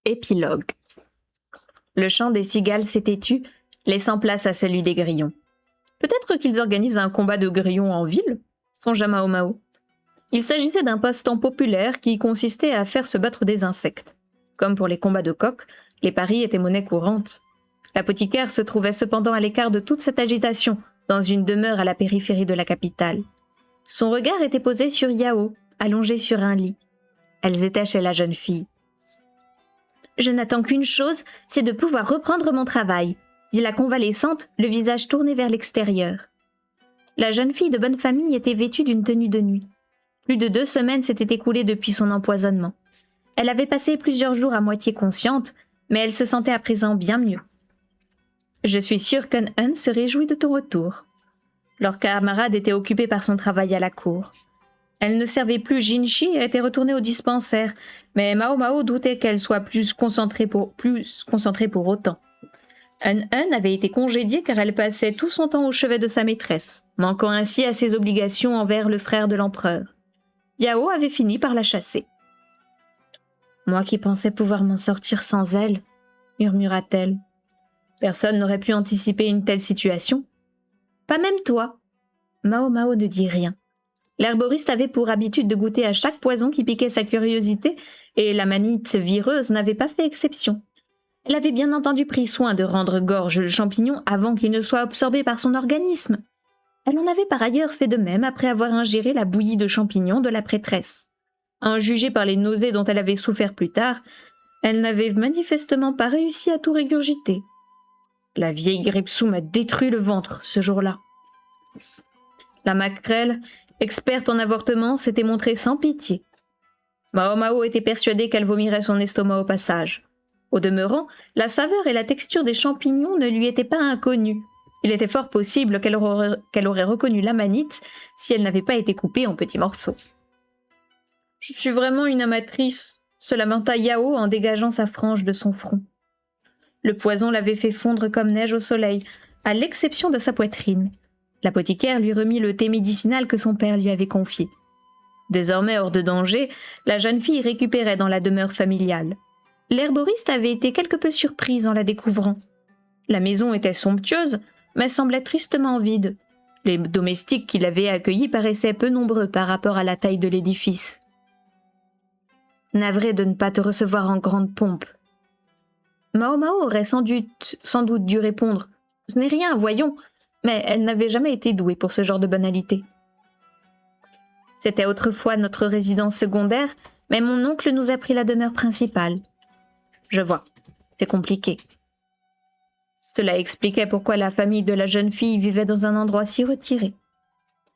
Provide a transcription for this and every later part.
Épilogue. Le chant des cigales s'était tu, laissant place à celui des grillons. Peut-être qu'ils organisent un combat de grillons en ville, songea Mao Mao. Il s'agissait d'un passe-temps populaire qui consistait à faire se battre des insectes. Comme pour les combats de coqs, les paris étaient monnaie courante. L'apothicaire se trouvait cependant à l'écart de toute cette agitation, dans une demeure à la périphérie de la capitale. Son regard était posé sur Yao, allongée sur un lit. Elles étaient chez la jeune fille. « Je n'attends qu'une chose, c'est de pouvoir reprendre mon travail », dit la convalescente, le visage tourné vers l'extérieur. La jeune fille de bonne famille était vêtue d'une tenue de nuit. Plus de 2 semaines s'étaient écoulées depuis son empoisonnement. Elle avait passé plusieurs jours à moitié consciente, mais elle se sentait à présent bien mieux. « Je suis sûre qu'Un-Un se réjouit de ton retour. » Leur camarade était occupé par son travail à la cour. Elle ne servait plus Jinchi et était retournée au dispensaire, mais Mao Mao doutait qu'elle soit plus concentrée pour autant. Un avait été congédiée car elle passait tout son temps au chevet de sa maîtresse, manquant ainsi à ses obligations envers le frère de l'empereur. Yao avait fini par la chasser. « Moi qui pensais pouvoir m'en sortir sans elle, » murmura-t-elle. Personne n'aurait pu anticiper une telle situation. Pas même toi. Mao Mao ne dit rien. L'herboriste avait pour habitude de goûter à chaque poison qui piquait sa curiosité, et la manite vireuse n'avait pas fait exception. Elle avait bien entendu pris soin de rendre gorge le champignon avant qu'il ne soit absorbé par son organisme. Elle en avait par ailleurs fait de même après avoir ingéré la bouillie de champignons de la prêtresse. À en juger par les nausées dont elle avait souffert plus tard, elle n'avait manifestement pas réussi à tout régurgiter. La vieille Gripsou m'a détruit le ventre ce jour-là. La maquerelle, experte en avortement, s'était montrée sans pitié. Mao Mao était persuadée qu'elle vomirait son estomac au passage. Au demeurant, la saveur et la texture des champignons ne lui étaient pas inconnues. Il était fort possible qu'elle aurait reconnu l'amanite si elle n'avait pas été coupée en petits morceaux. « Je suis vraiment une amatrice », se lamenta Yao en dégageant sa frange de son front. Le poison l'avait fait fondre comme neige au soleil, à l'exception de sa poitrine. L'apothicaire lui remit le thé médicinal que son père lui avait confié. Désormais hors de danger, la jeune fille récupérait dans la demeure familiale. L'herboriste avait été quelque peu surprise en la découvrant. La maison était somptueuse, mais semblait tristement vide. Les domestiques qui l'avaient accueillie paraissaient peu nombreux par rapport à la taille de l'édifice. « Navré de ne pas te recevoir en grande pompe. » Mao Mao aurait sans doute dû répondre « Ce n'est rien, voyons !» mais elle n'avait jamais été douée pour ce genre de banalité. C'était autrefois notre résidence secondaire, mais mon oncle nous a pris la demeure principale. Je vois, c'est compliqué. Cela expliquait pourquoi la famille de la jeune fille vivait dans un endroit si retiré.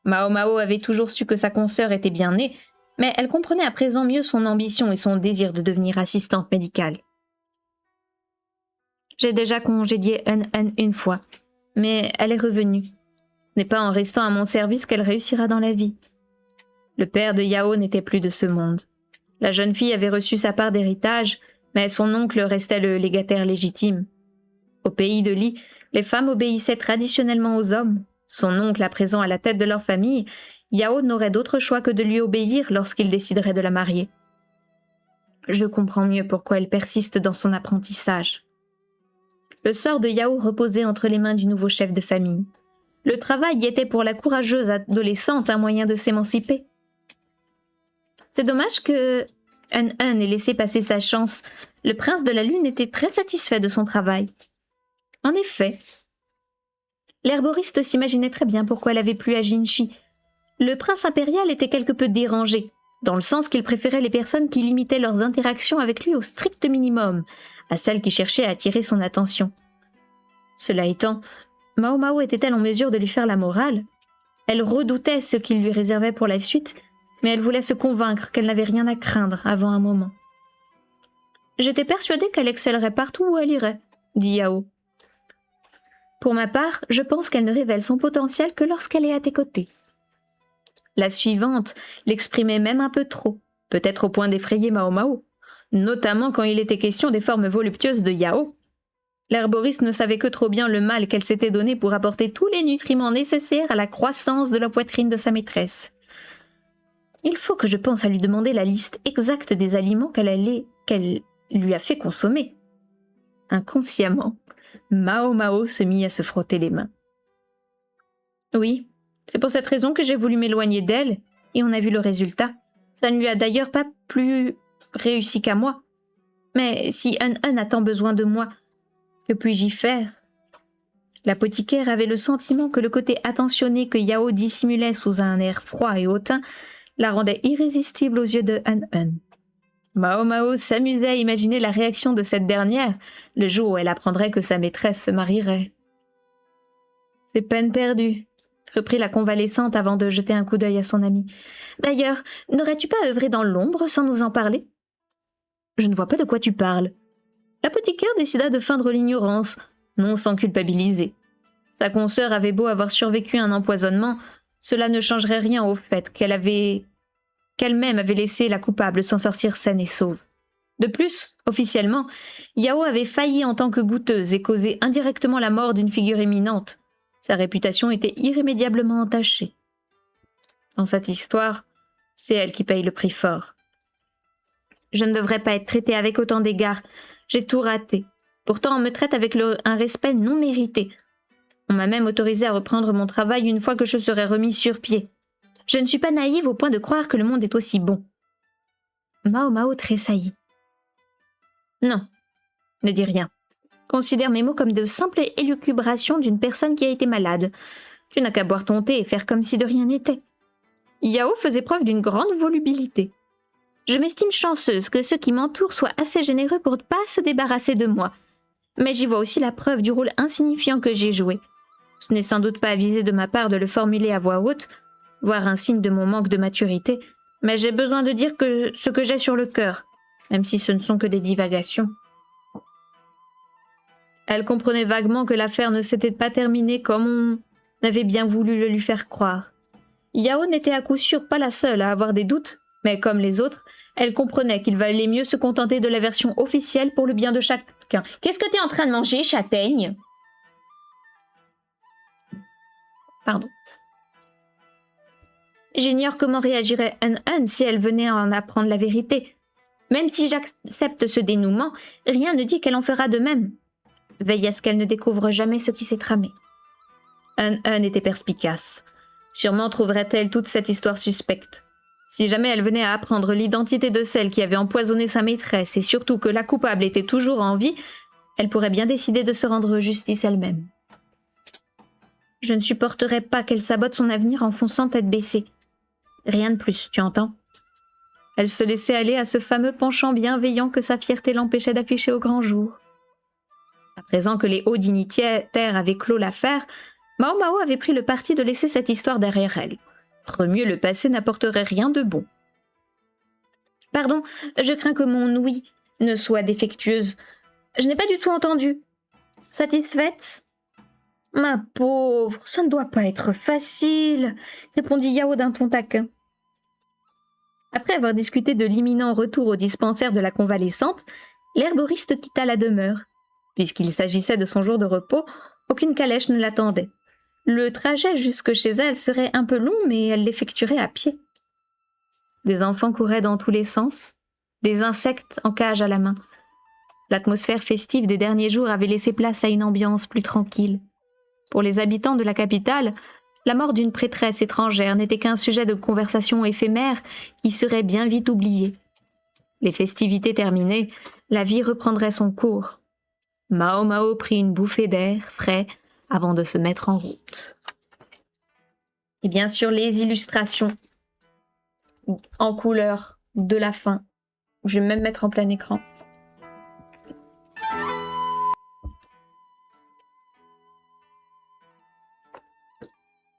Mao Mao avait toujours su que sa consoeur était bien née, mais elle comprenait à présent mieux son ambition et son désir de devenir assistante médicale. J'ai déjà congédié Un une fois, mais elle est revenue. Ce n'est pas en restant à mon service qu'elle réussira dans la vie. Le père de Yao n'était plus de ce monde. La jeune fille avait reçu sa part d'héritage, mais son oncle restait le légataire légitime. Au pays de Li, les femmes obéissaient traditionnellement aux hommes. Son oncle à présent à la tête de leur famille, Yao n'aurait d'autre choix que de lui obéir lorsqu'il déciderait de la marier. Je comprends mieux pourquoi elle persiste dans son apprentissage. Le sort de Yao reposait entre les mains du nouveau chef de famille. Le travail était pour la courageuse adolescente un moyen de s'émanciper. C'est dommage que Un ait laissé passer sa chance. Le prince de la lune était très satisfait de son travail. En effet, l'herboriste s'imaginait très bien pourquoi elle avait plu à Jinchi. Le prince impérial était quelque peu dérangé, dans le sens qu'il préférait les personnes qui limitaient leurs interactions avec lui au strict minimum, à celles qui cherchaient à attirer son attention. Cela étant, Mao Mao était-elle en mesure de lui faire la morale ? Elle redoutait ce qu'il lui réservait pour la suite, mais elle voulait se convaincre qu'elle n'avait rien à craindre avant un moment. « J'étais persuadée qu'elle excellerait partout où elle irait, » dit Yao. « Pour ma part, je pense qu'elle ne révèle son potentiel que lorsqu'elle est à tes côtés. » La suivante l'exprimait même un peu trop, peut-être au point d'effrayer Mao Mao, notamment quand il était question des formes voluptueuses de Yao. L'herboriste ne savait que trop bien le mal qu'elle s'était donné pour apporter tous les nutriments nécessaires à la croissance de la poitrine de sa maîtresse. Il faut que je pense à lui demander la liste exacte des aliments qu'elle lui a fait consommer. Inconsciemment, Mao Mao se mit à se frotter les mains. Oui, c'est pour cette raison que j'ai voulu m'éloigner d'elle, et on a vu le résultat. Ça ne lui a d'ailleurs pas plus réussi qu'à moi. Mais si Un a tant besoin de moi, que puis-je y faire? L'apothicaire avait le sentiment que le côté attentionné que Yao dissimulait sous un air froid et hautain la rendait irrésistible aux yeux de Un. Mao Mao s'amusait à imaginer la réaction de cette dernière le jour où elle apprendrait que sa maîtresse se marierait. « C'est peine perdue », reprit la convalescente avant de jeter un coup d'œil à son amie. « D'ailleurs, n'aurais-tu pas œuvré dans l'ombre sans nous en parler ?»« Je ne vois pas de quoi tu parles. » L'apothicaire décida de feindre l'ignorance, non sans culpabiliser. Sa consoeur avait beau avoir survécu à un empoisonnement, cela ne changerait rien au fait qu'elle-même avait laissé la coupable s'en sortir saine et sauve. De plus, officiellement, Yao avait failli en tant que goûteuse et causé indirectement la mort d'une figure éminente. Sa réputation était irrémédiablement entachée. Dans cette histoire, c'est elle qui paye le prix fort. Je ne devrais pas être traitée avec autant d'égards. J'ai tout raté. Pourtant, on me traite avec un respect non mérité. On m'a même autorisé à reprendre mon travail une fois que je serai remis sur pied. Je ne suis pas naïve au point de croire que le monde est aussi bon. Mao Mao tressaillit. Non, ne dis rien. Considère mes mots comme de simples élucubrations d'une personne qui a été malade. Tu n'as qu'à boire ton thé et faire comme si de rien n'était. Yao faisait preuve d'une grande volubilité. Je m'estime chanceuse que ceux qui m'entourent soient assez généreux pour ne pas se débarrasser de moi. Mais j'y vois aussi la preuve du rôle insignifiant que j'ai joué. Ce n'est sans doute pas avisé de ma part de le formuler à voix haute, voire un signe de mon manque de maturité, mais j'ai besoin de dire ce que j'ai sur le cœur, même si ce ne sont que des divagations. Elle comprenait vaguement que l'affaire ne s'était pas terminée comme on avait bien voulu le lui faire croire. Yao n'était à coup sûr pas la seule à avoir des doutes, mais comme les autres, elle comprenait qu'il valait mieux se contenter de la version officielle pour le bien de chacun. « Qu'est-ce que t'es en train de manger, châtaigne ?» Pardon. J'ignore comment réagirait Un si elle venait à en apprendre la vérité. Même si j'accepte ce dénouement, rien ne dit qu'elle en fera de même. Veille à ce qu'elle ne découvre jamais ce qui s'est tramé. Un était perspicace. Sûrement trouverait-elle toute cette histoire suspecte. Si jamais elle venait à apprendre l'identité de celle qui avait empoisonné sa maîtresse et surtout que la coupable était toujours en vie, elle pourrait bien décider de se rendre justice elle-même. Je ne supporterais pas qu'elle sabote son avenir en fonçant tête baissée. Rien de plus, tu entends? Elle se laissait aller à ce fameux penchant bienveillant que sa fierté l'empêchait d'afficher au grand jour. À présent que les hauts dignitaires avaient clos l'affaire, Mao Mao avait pris le parti de laisser cette histoire derrière elle. Remuer le passé n'apporterait rien de bon. Pardon, je crains que mon ouïe ne soit défectueuse. Je n'ai pas du tout entendu. Satisfaite? Ma pauvre, ça ne doit pas être facile, répondit Yao d'un ton taquin. Après avoir discuté de l'imminent retour au dispensaire de la convalescente, l'herboriste quitta la demeure. Puisqu'il s'agissait de son jour de repos, aucune calèche ne l'attendait. Le trajet jusque chez elle serait un peu long, mais elle l'effectuerait à pied. Des enfants couraient dans tous les sens, des insectes en cage à la main. L'atmosphère festive des derniers jours avait laissé place à une ambiance plus tranquille. Pour les habitants de la capitale, la mort d'une prêtresse étrangère n'était qu'un sujet de conversation éphémère qui serait bien vite oublié. Les festivités terminées, la vie reprendrait son cours. Mao Mao prit une bouffée d'air frais avant de se mettre en route. Et bien sûr, les illustrations en couleur de la fin. Je vais même mettre en plein écran.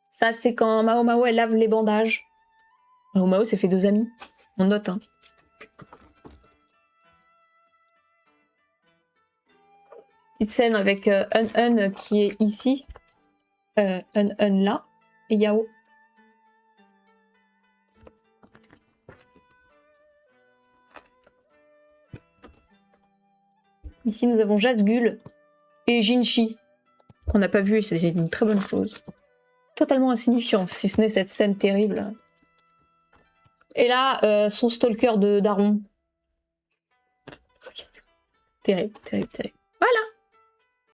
Ça, c'est quand Mao Mao, elle lave les bandages. Mao Mao s'est fait 2 amis. On note, hein. Petite scène avec Un qui est ici. Un là. Et Yao. Ici, nous avons Jasgul et Jinchi, qu'on n'a pas vu, et c'est une très bonne chose. Totalement insignifiant, si ce n'est cette scène terrible. Et là, son stalker de Daron. Regardez. Terrible, terrible, terrible.